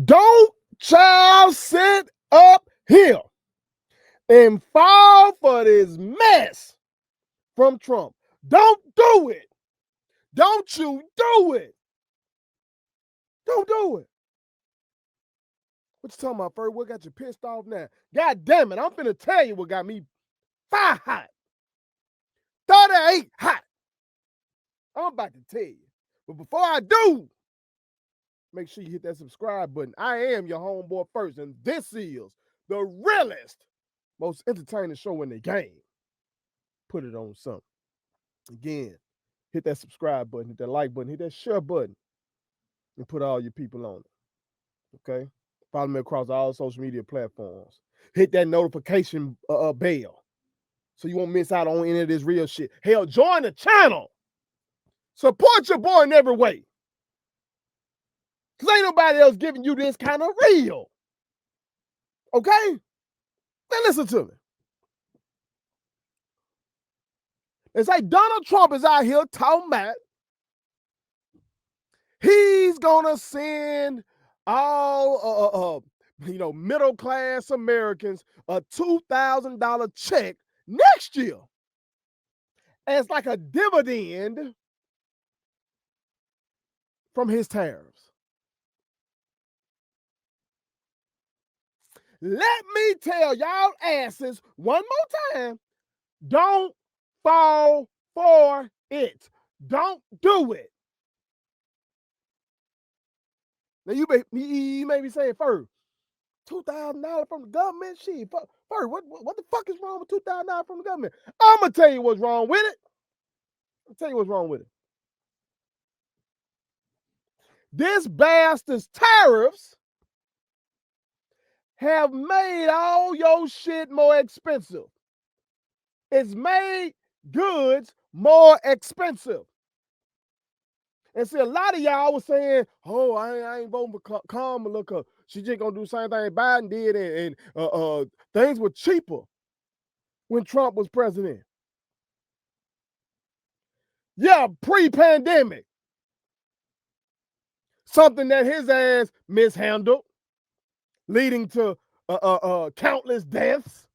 Don't child sit up here and fall for this mess from Trump. Don't do it. Don't you do it. Don't do it. What you talking about, Ferg? What got you pissed off now? God damn it, I'm finna tell you what got me fire hot. 38 hot. I'm about to tell you. But before I do, make sure you hit that subscribe button. I am your homeboy First, and this is the realest, most entertaining show in the game. Put it on something. Again, hit that subscribe button, hit that like button, hit that share button, and put all your people on it. Okay? Follow me across all social media platforms. Hit that notification bell so you won't miss out on any of this real shit. Hell, join the channel. Support your boy in every way. Because ain't nobody else giving you this kind of real. Okay? Now listen to me. It's like Donald Trump is out here talking about he's gonna send all middle-class Americans a $2,000 check next year as like a dividend from his tariffs. Let me tell y'all asses one more time, don't fall for it. Don't do it. Now you may be saying, Ferg, $2,000 from the government? Shit, Ferg, what the fuck is wrong with $2,000 from the government? I'm gonna tell you what's wrong with it. I'll tell you what's wrong with it. This bastard's tariffs have made all your shit more expensive. It's made goods more expensive. And see, a lot of y'all was saying, oh, I ain't voting for Kamala because she just gonna do the same thing Biden did, and things were cheaper when Trump was president. Yeah, pre-pandemic. Something that his ass mishandled, leading to countless deaths.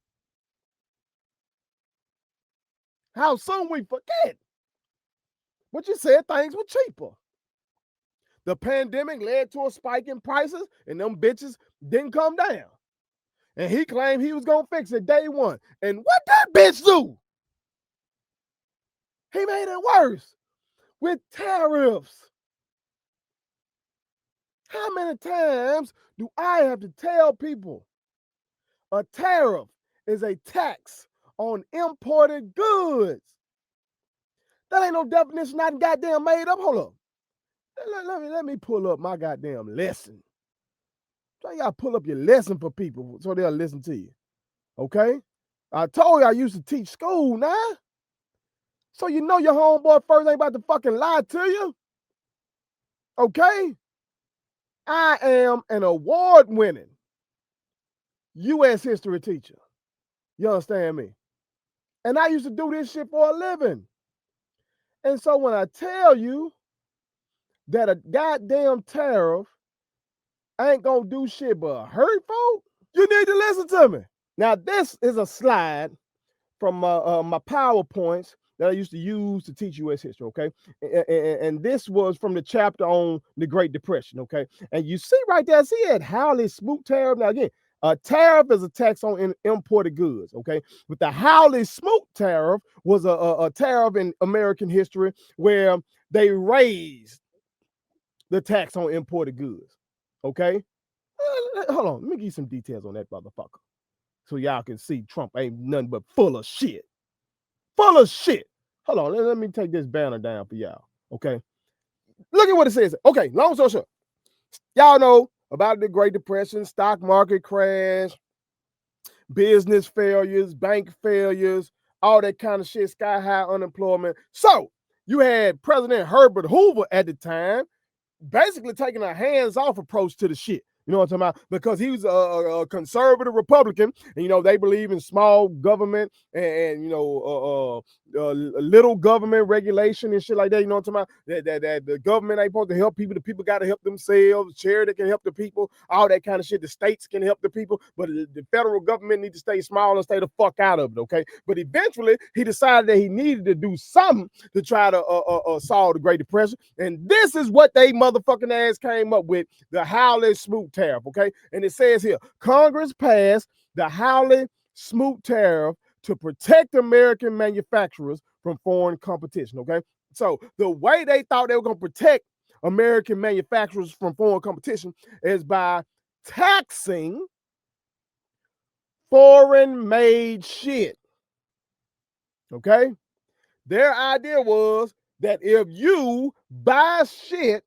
How soon we forget? But you said things were cheaper. The pandemic led to a spike in prices, and them bitches didn't come down. And he claimed he was gonna fix it day one. And what that bitch do? He made it worse with tariffs. How many times do I have to tell people a tariff is a tax on imported goods? That ain't no definition I goddamn made up. Hold up. Let me pull up my goddamn lesson. So you gotta pull up your lesson for people so they'll listen to you. Okay? I told you I used to teach school now. So you know your homeboy First ain't about to fucking lie to you. Okay? I am an award-winning U.S. history teacher. You understand me? And I used to do this shit for a living. And so when I tell you that a goddamn tariff ain't gonna do shit but hurt folk, you need to listen to me. Now, this is a slide from my PowerPoints that I used to use to teach U.S. history, okay? And this was from the chapter on the Great Depression, okay? And you see right there, see that Howley Smoot tariff? Now, again, a tariff is a tax on imported goods, okay? But the Howley Smoot tariff was a tariff in American history where they raised the tax on imported goods, okay? Hold on, let me give you some details on that motherfucker so y'all can see Trump ain't nothing but full of shit. Full of shit. Hold on, let me take this banner down for y'all, okay? Look at what it says. Okay, long story short, y'all know about the Great Depression, stock market crash, business failures, bank failures, all that kind of shit, sky high unemployment. So you had President Herbert Hoover at the time basically taking a hands-off approach to the shit. You know what I'm talking about? Because he was a conservative Republican, and they believe in small government and little government regulation and shit like that. You know what I'm talking about? That the government ain't supposed to help people. The people got to help themselves. Charity can help the people. All that kind of shit. The states can help the people, but the federal government need to stay small and stay the fuck out of it. Okay. But eventually, he decided that he needed to do something to try to solve the Great Depression, and this is what they motherfucking ass came up with: the Howley-Smoot tariff. Okay, and it says here, Congress passed the Howley-Smoot tariff to protect American manufacturers from foreign competition. Okay, so the way they thought they were going to protect American manufacturers from foreign competition is by taxing foreign-made shit. Okay, their idea was that if you buy shit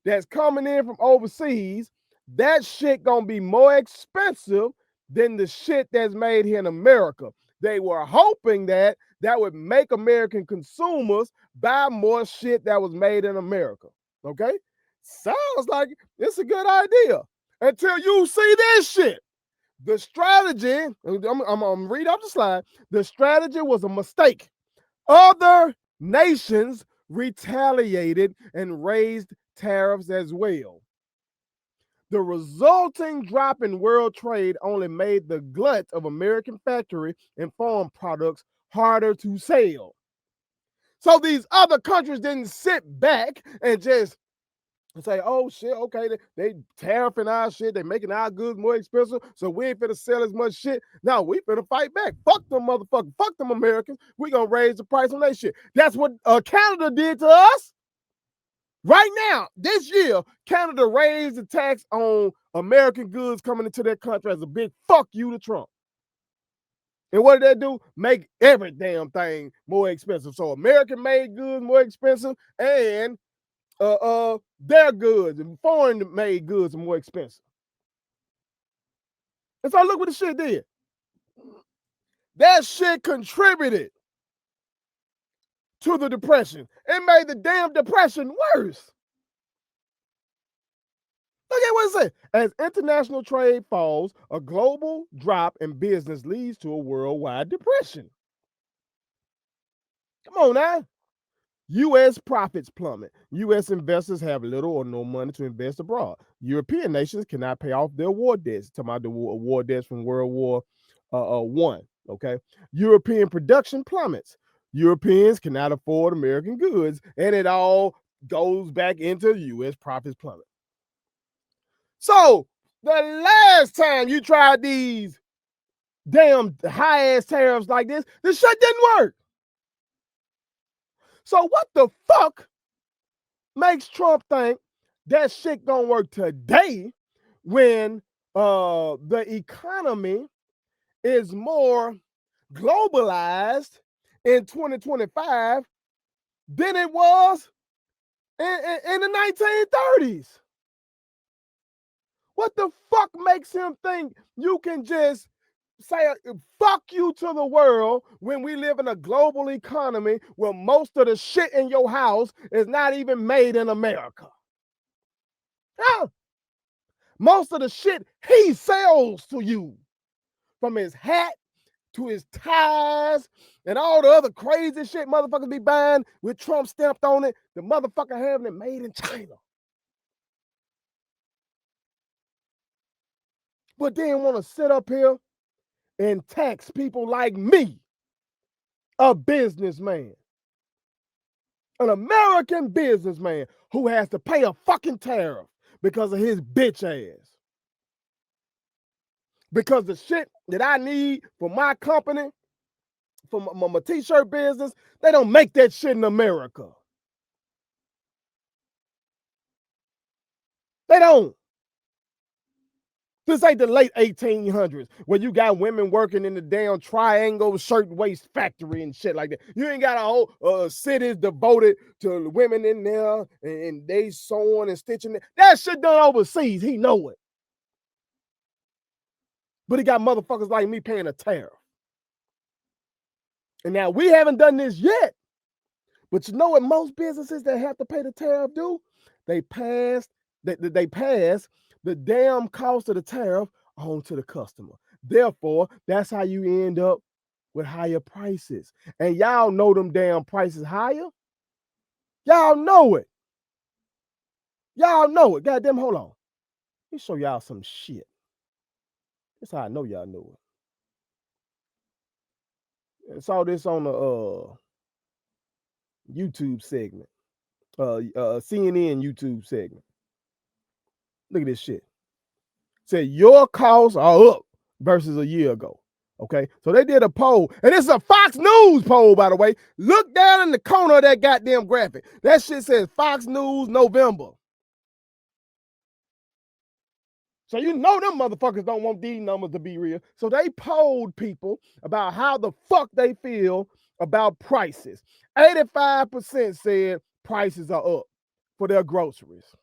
that's coming in from overseas, that shit gonna be more expensive than the shit that's made here in America. They were hoping that would make American consumers buy more shit that was made in America. Okay? Sounds like it's a good idea until you see this shit. The strategy, I'm gonna read off the slide. The strategy was a mistake. Other nations retaliated and raised tariffs as well. The resulting drop in world trade only made the glut of American factory and farm products harder to sell. So these other countries didn't sit back and just say, oh shit, okay, they tariffing our shit, they making our goods more expensive, so we ain't finna sell as much shit. No, we finna fight back. Fuck them motherfuckers, fuck them Americans. We gonna raise the price on that shit. That's what Canada did to us. Right now, this year, Canada raised the tax on American goods coming into their country as a big fuck you to Trump. And what did they do? Make every damn thing more expensive. So American-made goods more expensive, and their goods and foreign-made goods are more expensive. And so look what the shit did. That shit contributed to the depression. It made the damn depression worse. Look at what it says. As international trade falls, a global drop in business leads to a worldwide depression. Come on now. U.S. profits plummet. U.S. investors have little or no money to invest abroad. European nations cannot pay off their war debts. Talking about the war debts from World War I. Okay. European production plummets. Europeans cannot afford American goods, and it all goes back into U.S. profits plummet. So the last time you tried these damn high-ass tariffs like this shit didn't work. So what the fuck makes Trump think that shit gonna work today when the economy is more globalized in 2025 than it was in the 1930s? What the fuck makes him think you can just say fuck you to the world when we live in a global economy where most of the shit in your house is not even made in America? Huh? Most of the shit he sells to you, from his hat to his ties and all the other crazy shit motherfuckers be buying with Trump stamped on it, the motherfucker having it made in China. But then want to sit up here and tax people like me, a businessman, an American businessman who has to pay a fucking tariff because of his bitch ass. Because the shit that I need for my company, for my t-shirt business, they don't make that shit in America. They don't. This ain't the late 1800s where you got women working in the damn triangle shirt waist factory and shit like that. You ain't got a whole cities devoted to women in there and they sewing and stitching it. That shit done overseas. He know it. But he got motherfuckers like me paying a tariff. And now we haven't done this yet. But you know what most businesses that have to pay the tariff do? They pass the damn cost of the tariff on to the customer. Therefore, that's how you end up with higher prices. And y'all know them damn prices higher. Y'all know it. Y'all know it. Goddamn, hold on. Let me show y'all some shit. That's how I know y'all know it. I saw this on the YouTube segment. CNN YouTube segment. Look at this shit. Said your costs are up versus a year ago. Okay, so they did a poll, and it's a Fox News poll, by the way. Look down in the corner of that goddamn graphic. That shit says Fox News November. So you know them motherfuckers don't want these numbers to be real. So they polled people about how the fuck they feel about prices. 85% said prices are up for their groceries.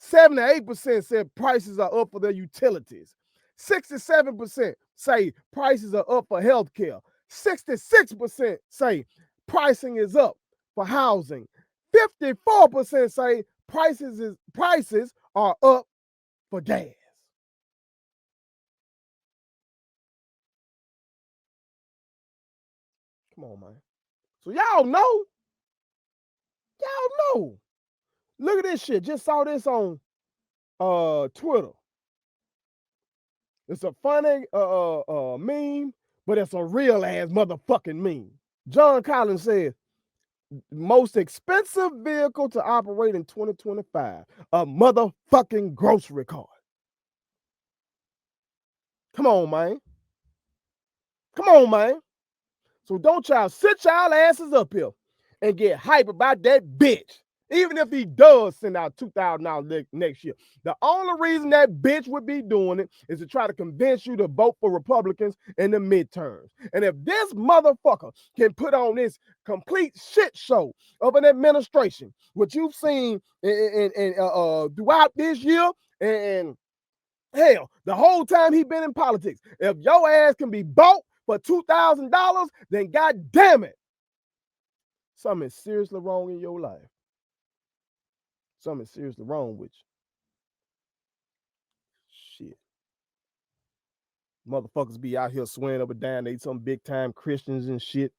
78% said prices are up for their utilities. 67% say prices are up for healthcare. 66% say pricing is up for housing. 54% say prices are up for gas. Come on, man. So y'all know. Y'all know. Look at this shit. Just saw this on Twitter. It's a funny meme, but it's a real ass motherfucking meme. John Collins said, most expensive vehicle to operate in 2025, a motherfucking grocery cart. Come on, man. Come on, man. So don't y'all sit y'all asses up here and get hype about that bitch. Even if he does send out $2,000 next year. The only reason that bitch would be doing it is to try to convince you to vote for Republicans in the midterms. And if this motherfucker can put on this complete shit show of an administration, what you've seen throughout this year, and hell, the whole time he been in politics, if your ass can be bought for $2,000, then god damn it, something is seriously wrong in your life. Something seriously wrong with you. Shit. Motherfuckers be out here swearing up and down they some big time Christians and shit.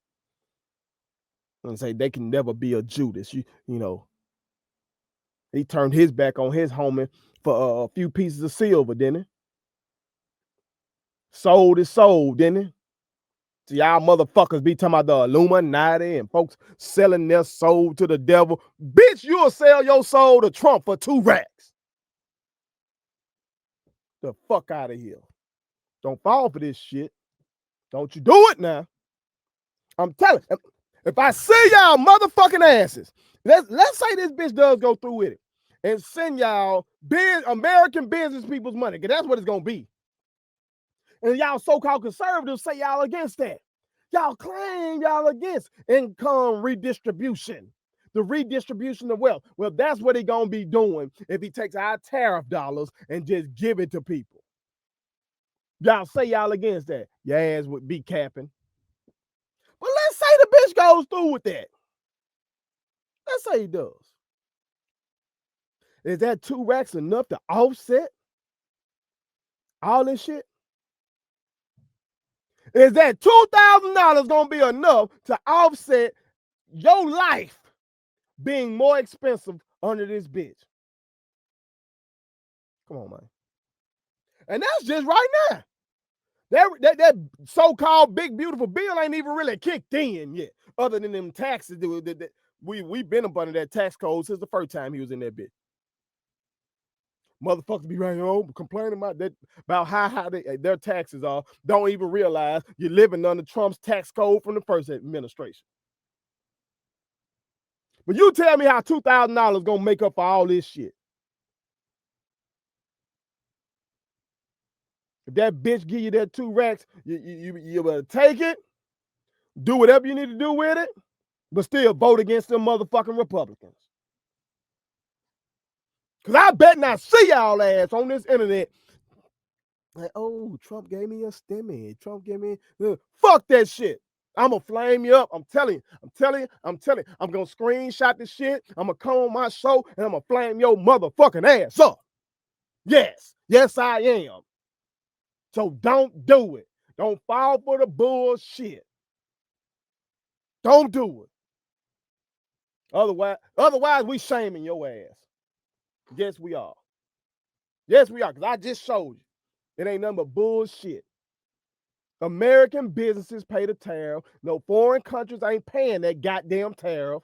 And say they can never be a Judas. You know. He turned his back on his homie for a few pieces of silver, didn't he? Sold his soul, didn't he? So y'all motherfuckers be talking about the Illuminati and folks selling their soul to the devil. Bitch, you'll sell your soul to Trump for 2 racks. The fuck out of here. Don't fall for this shit. Don't you do it now. I'm telling you, if I see y'all motherfucking asses, let's say this bitch does go through with it and send y'all American business people's money, because that's what it's going to be. And y'all so-called conservatives say y'all against that. Y'all claim y'all against income redistribution, the redistribution of wealth. Well, that's what he going to be doing if he takes our tariff dollars and just give it to people. Y'all say y'all against that. Your ass would be capping. But let's say the bitch goes through with that. Let's say he does. Is that 2 racks enough to offset all this shit? Is that $2,000 going to be enough to offset your life being more expensive under this bitch? Come on, man. And that's just right now. That so-called big, beautiful bill ain't even really kicked in yet, other than them taxes. We've been up under that tax code since the first time he was in that bitch. Motherfuckers be right home complaining about that, about how high their taxes are. Don't even realize you're living under Trump's tax code from the first administration. But you tell me how $2,000 gonna make up for all this shit. If that bitch give you that 2 racks, you better take it, do whatever you need to do with it, but still vote against them motherfucking Republicans. Because I bet not see y'all ass on this internet like, oh, Trump gave me a stimmy. Trump gave me, fuck that shit. I'm going to flame you up. I'm telling you. I'm going to screenshot this shit. I'm going to come on my show and I'm going to flame your motherfucking ass up. Yes, yes, I am. So don't do it. Don't fall for the bullshit. Don't do it. Otherwise, we shaming your ass. Yes, we are. Yes, we are, because I just showed you. It ain't nothing but bullshit. American businesses pay the tariff. No foreign countries ain't paying that goddamn tariff.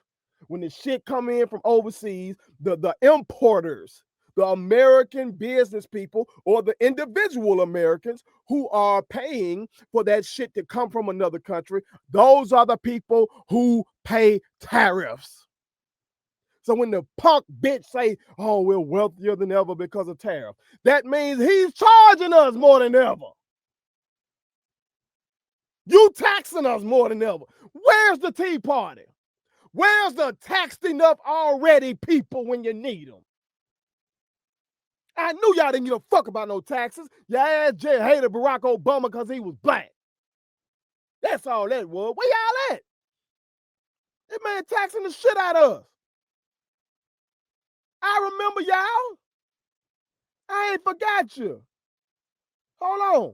When the shit come in from overseas, the importers, the American business people or the individual Americans who are paying for that shit to come from another country, those are the people who pay tariffs. So when the punk bitch say, oh, we're wealthier than ever because of tariff, that means he's charging us more than ever. You taxing us more than ever. Where's the Tea Party? Where's the taxed enough already people when you need them? I knew y'all didn't give a fuck about no taxes. Your ass just hated Barack Obama because he was black. That's all that was. Where y'all at? This man taxing the shit out of us. I remember y'all. I ain't forgot you. Hold on.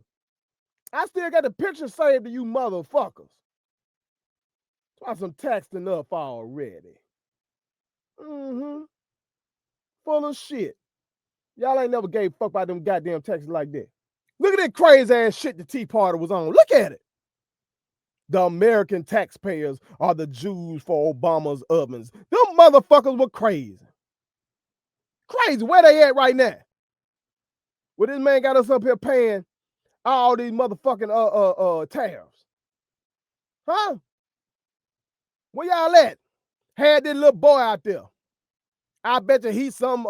I still got the picture saved to you motherfuckers. Got some taxed enough already. Mm-hmm. Full of shit. Y'all ain't never gave a fuck about them goddamn taxes like that. Look at that crazy ass shit the Tea Party was on. Look at it. The American taxpayers are the Jews for Obama's ovens. Them motherfuckers were crazy. Crazy. Where they at right now? Well, this man got us up here paying all these motherfucking tariffs. Huh? Where y'all at? Had this little boy out there. I bet you he's some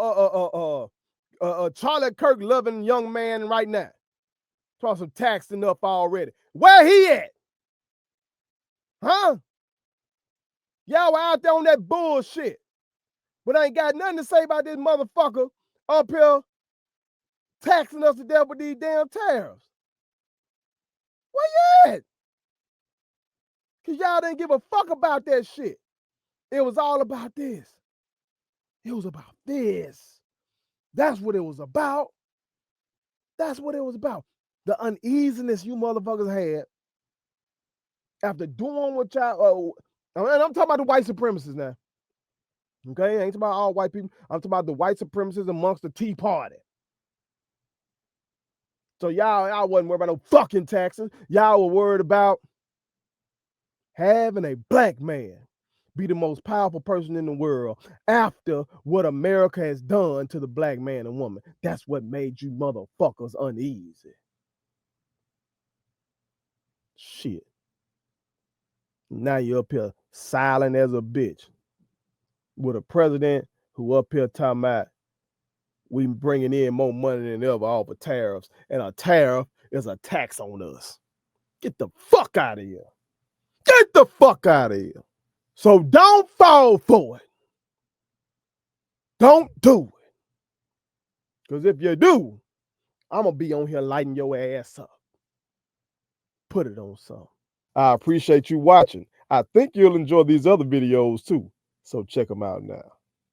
Charlie Kirk loving young man right now. Trying some taxed enough already. Where he at? Huh? Y'all were out there on that bullshit. But I ain't got nothing to say about this motherfucker up here taxing us to death with these damn tariffs. Where you at? Because y'all didn't give a fuck about that shit. It was all about this. It was about this. That's what it was about. That's what it was about. The uneasiness you motherfuckers had after doing what y'all, and I'm talking about the white supremacists now. Okay, I ain't talking about all white people. I'm talking about the white supremacists amongst the Tea Party. So y'all wasn't worried about no fucking taxes. Y'all were worried about having a black man be the most powerful person in the world after what America has done to the black man and woman. That's what made you motherfuckers uneasy. Shit. Now you're up here silent as a bitch with a president who up here talking about we bringing in more money than ever off of tariffs, and a tariff is a tax on us. Get the fuck out of here. Get the fuck out of here. So don't fall for it. Don't do it. Because if you do, I'm going to be on here lighting your ass up. Put it on something. I appreciate you watching. I think you'll enjoy these other videos too. So check them out now.